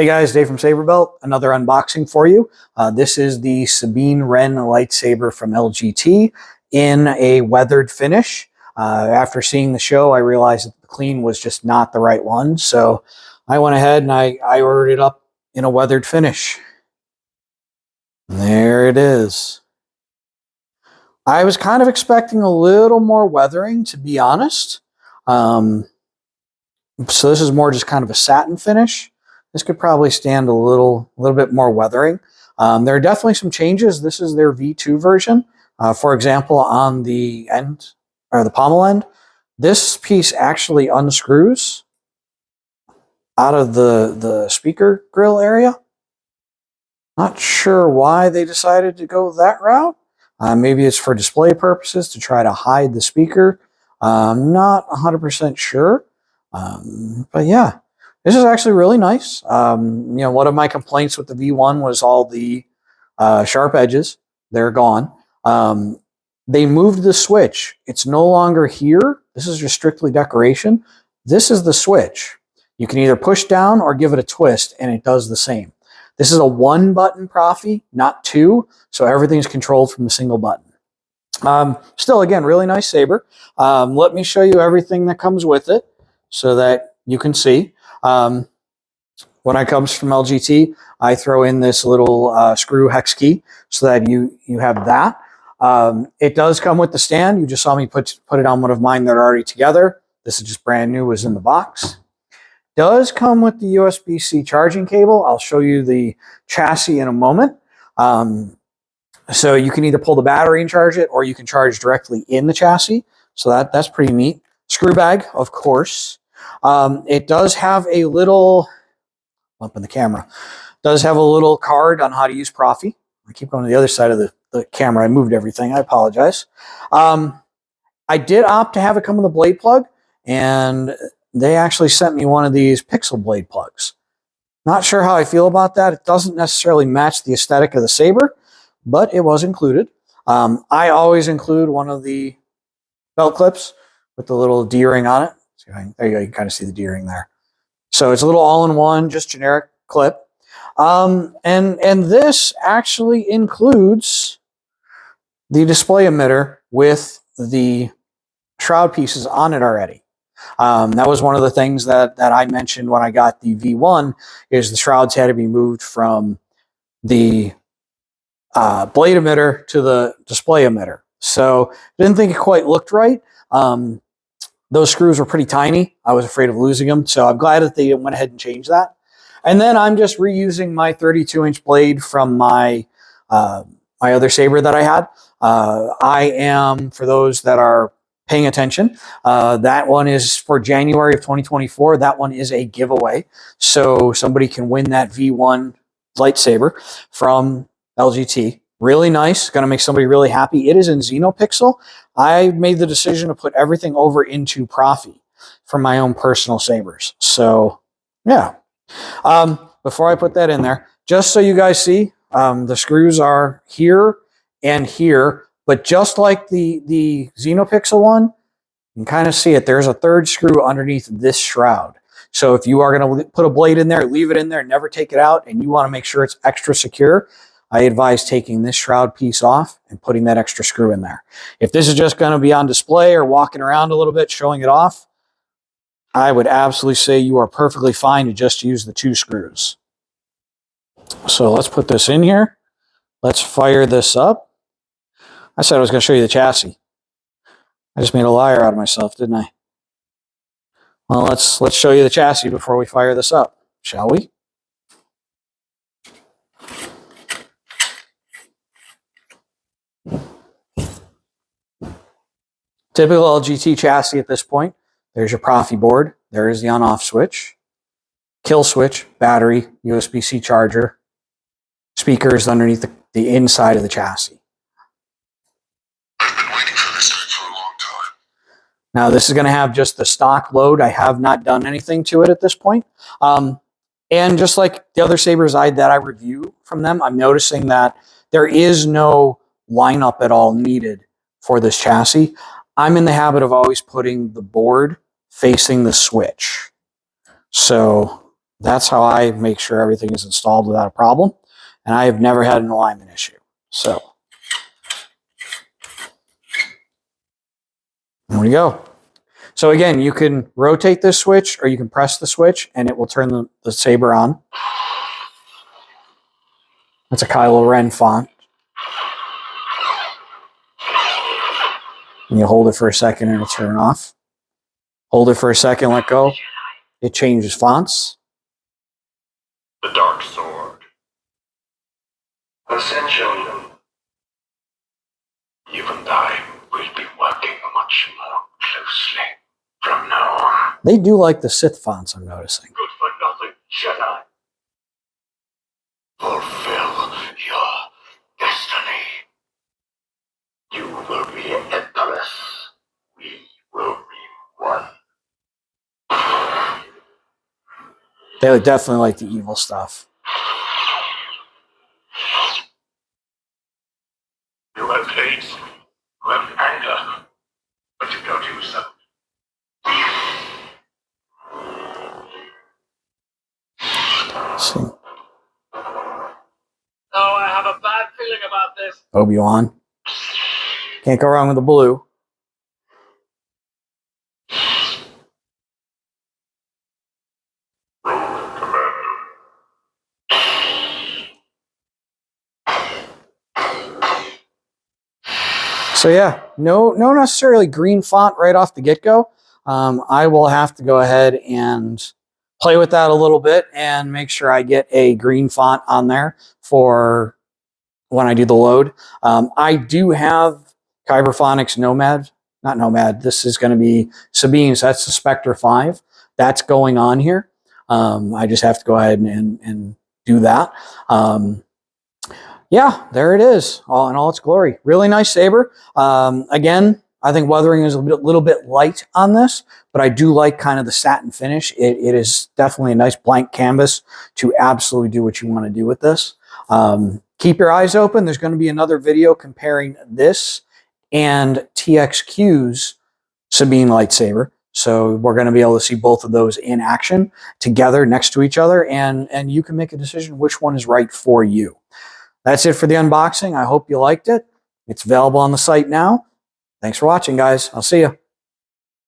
Hey guys, Dave from Saber Belt. Another unboxing for you. This is the Sabine Wren lightsaber from LGT in a weathered finish. After seeing the show, I realized that the clean was just not the right one. So I went ahead and I ordered it up in a weathered finish. There it is. I was kind of expecting a little more weathering, to be honest. So this is more just kind of a satin finish. This could probably stand a little bit more weathering. There are definitely some changes. This is their V2 version. For example, on the end, or the pommel end, this piece actually unscrews out of the speaker grill area. Not sure why they decided to go that route. Maybe it's for display purposes to try to hide the speaker. I'm not 100% sure. But yeah. This is actually really nice. One of my complaints with the V1 was all the sharp edges. They're gone. They moved the switch. It's no longer here. This is just strictly decoration. This is the switch. You can either push down or give it a twist, and it does the same. This is a one-button Proffie, not two, so everything's controlled from a single button. Still, again, really nice saber. Let me show you everything that comes with it so that you can see. When it comes from LGT, I throw in this little screw hex key so that you have that. It does come with the stand. You just saw me put it on one of mine that are already together. This is just brand new, was in the box. Does come with the USB-C charging cable. I'll show you the chassis in a moment. So you can either pull the battery and charge it, or you can charge directly in the chassis. So that's pretty neat. Screw bag, of course. It does have a little, up in the camera, does have a little card on how to use Proffie. I keep going to the other side of the camera. I moved everything. I apologize. I did opt to have it come with a blade plug, and they actually sent me one of these pixel blade plugs. Not sure how I feel about that. It doesn't necessarily match the aesthetic of the saber, but it was included. I always include one of the belt clips with the little D-ring on it. There you go, you can kind of see the D-ring there. So it's a little all-in-one, just generic clip. And this actually includes the display emitter with the shroud pieces on it already. That was one of the things that I mentioned when I got the V1, is the shrouds had to be moved from the blade emitter to the display emitter. So I didn't think it quite looked right. Those screws were pretty tiny. I was afraid of losing them, so I'm glad that they went ahead and changed that. And then I'm just reusing my 32-inch blade from my my other saber that I had. I am, for those that are paying attention, that one is for January of 2024. That one is a giveaway, so somebody can win that V1 lightsaber from LGT. Really nice. Going to make somebody really happy. It is in XenPixel. I made the decision to put everything over into Proffie for my own personal sabers. So, yeah. Before I put that in there, just so you guys see, the screws are here and here, but just like the XenPixel one, you can kind of see it. There's a third screw underneath this shroud. So if you are going to put a blade in there, leave it in there, never take it out, and you want to make sure it's extra secure, I advise taking this shroud piece off and putting that extra screw in there. If this is just going to be on display or walking around a little bit, showing it off, I would absolutely say you are perfectly fine to just use the two screws. So let's put this in here. Let's fire this up. I said I was going to show you the chassis. I just made a liar out of myself, didn't I? Well, let's show you the chassis before we fire this up, shall we? Typical LGT chassis at this point. There's your Proffie board. There is the on-off switch, kill switch, battery, USB-C charger, speakers underneath the inside of the chassis. I've been waiting for this day for a long time. Now, this is going to have just the stock load. I have not done anything to it at this point. And just like the other sabers that I review from them, I'm noticing that there is no lineup at all needed for this chassis. I'm in the habit of always putting the board facing the switch. So That's how I make sure everything is installed without a problem. And I have never had an alignment issue. So there we go. So again, you can rotate this switch or you can press the switch and it will turn the saber on. That's a Kylo Ren font. And you hold it for a second and it'll turn off. Hold it for a second, let go. It changes fonts. The dark sword. Ascension. You and I will be working much more closely from now on. They do like the Sith fonts, I'm noticing. Good for nothing, Jedi. Fulfill your destiny. You will be an empress. We will be one. They definitely like the evil stuff. You have hate, you have anger, but you don't use them. Let's see. Oh, I have a bad feeling about this. Obi-Wan. Can't go wrong with the blue. So yeah, no necessarily green font right off the get-go. I will have to go ahead and play with that a little bit and make sure I get a green font on there for when I do the load. I do have Kyberphonics Nomad, not Nomad. This is going to be Sabine, so that's the Spectre 5. That's going on here. I just have to go ahead and do that. Yeah, there it is, all in all its glory. Really nice saber. Again, I think weathering is a little bit light on this, but I do like kind of the satin finish. It is definitely a nice blank canvas to absolutely do what you want to do with this. Keep your eyes open. There's going to be another video comparing this and TXQ's Sabine lightsaber. So we're going to be able to see both of those in action together next to each other, and you can make a decision which one is right for you. That's it for the unboxing. I hope you liked it. It's available on the site now. Thanks for watching, guys. I'll see you.